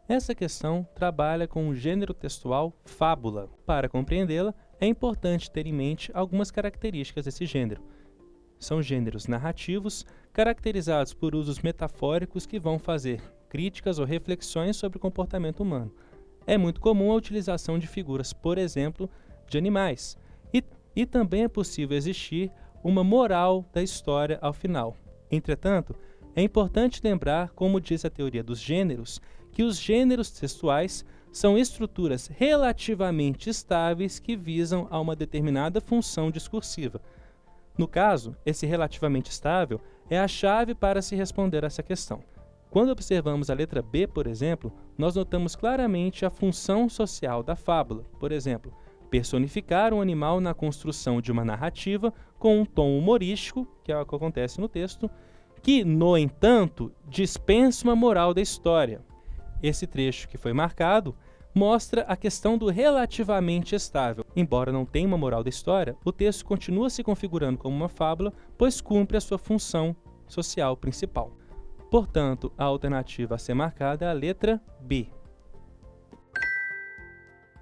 Essa questão trabalha com o gênero textual fábula. Para compreendê-la, é importante ter em mente algumas características desse gênero. São gêneros narrativos, caracterizados por usos metafóricos que vão fazer críticas ou reflexões sobre o comportamento humano. É muito comum a utilização de figuras, por exemplo, de animais. E também é possível existir uma moral da história ao final. Entretanto, é importante lembrar, como diz a teoria dos gêneros, que os gêneros textuais são estruturas relativamente estáveis que visam a uma determinada função discursiva. No caso, esse relativamente estável é a chave para se responder a essa questão. Quando observamos a letra B, por exemplo, nós notamos claramente a função social da fábula. Por exemplo, personificar um animal na construção de uma narrativa com um tom humorístico, que é o que acontece no texto, que, no entanto, dispensa uma moral da história. Esse trecho que foi marcado mostra a questão do relativamente estável. Embora não tenha uma moral da história, o texto continua se configurando como uma fábula, pois cumpre a sua função social principal. Portanto, a alternativa a ser marcada é a letra B.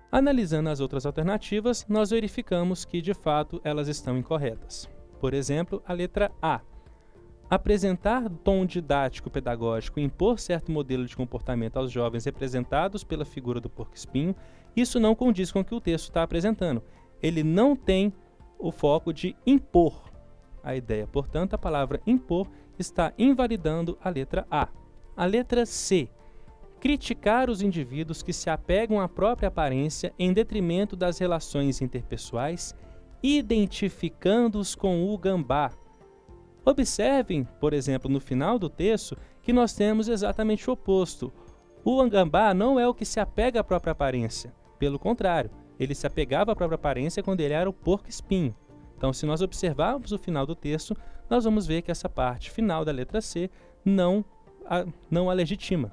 Analisando as outras alternativas, nós verificamos que, de fato, elas estão incorretas. Por exemplo, a letra A. Apresentar tom didático pedagógico e impor certo modelo de comportamento aos jovens representados pela figura do porco-espinho, isso não condiz com o que o texto está apresentando. Ele não tem o foco de impor a ideia. Portanto, a palavra impor está invalidando a letra A. A letra C. Criticar os indivíduos que se apegam à própria aparência em detrimento das relações interpessoais, identificando-os com o gambá. Observem, por exemplo, no final do texto, que nós temos exatamente o oposto. O gambá não é o que se apega à própria aparência. Pelo contrário, ele se apegava à própria aparência quando ele era o porco-espinho. Então, se nós observarmos o final do texto, nós vamos ver que essa parte final da letra C não a legitima.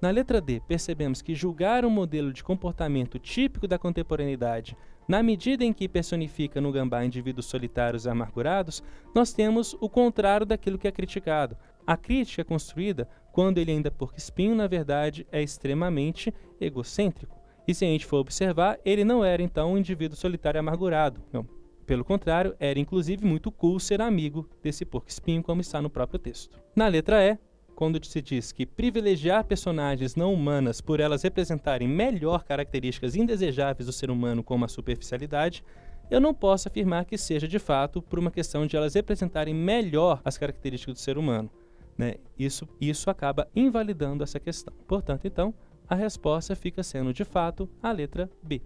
Na letra D, percebemos que julgar um modelo de comportamento típico da contemporaneidade, na medida em que personifica no gambá indivíduos solitários e amargurados, nós temos o contrário daquilo que é criticado. A crítica é construída quando ele ainda é porco-espinho, na verdade, é extremamente egocêntrico. E se a gente for observar, ele não era então um indivíduo solitário e amargurado. Não. Pelo contrário, era inclusive muito cool ser amigo desse porco-espinho, como está no próprio texto. Na letra E, quando se diz que privilegiar personagens não humanas por elas representarem melhor características indesejáveis do ser humano, como a superficialidade, eu não posso afirmar que seja de fato por uma questão de elas representarem melhor as características do ser humano, né? Isso acaba invalidando essa questão. Portanto, então, a resposta fica sendo de fato a letra B.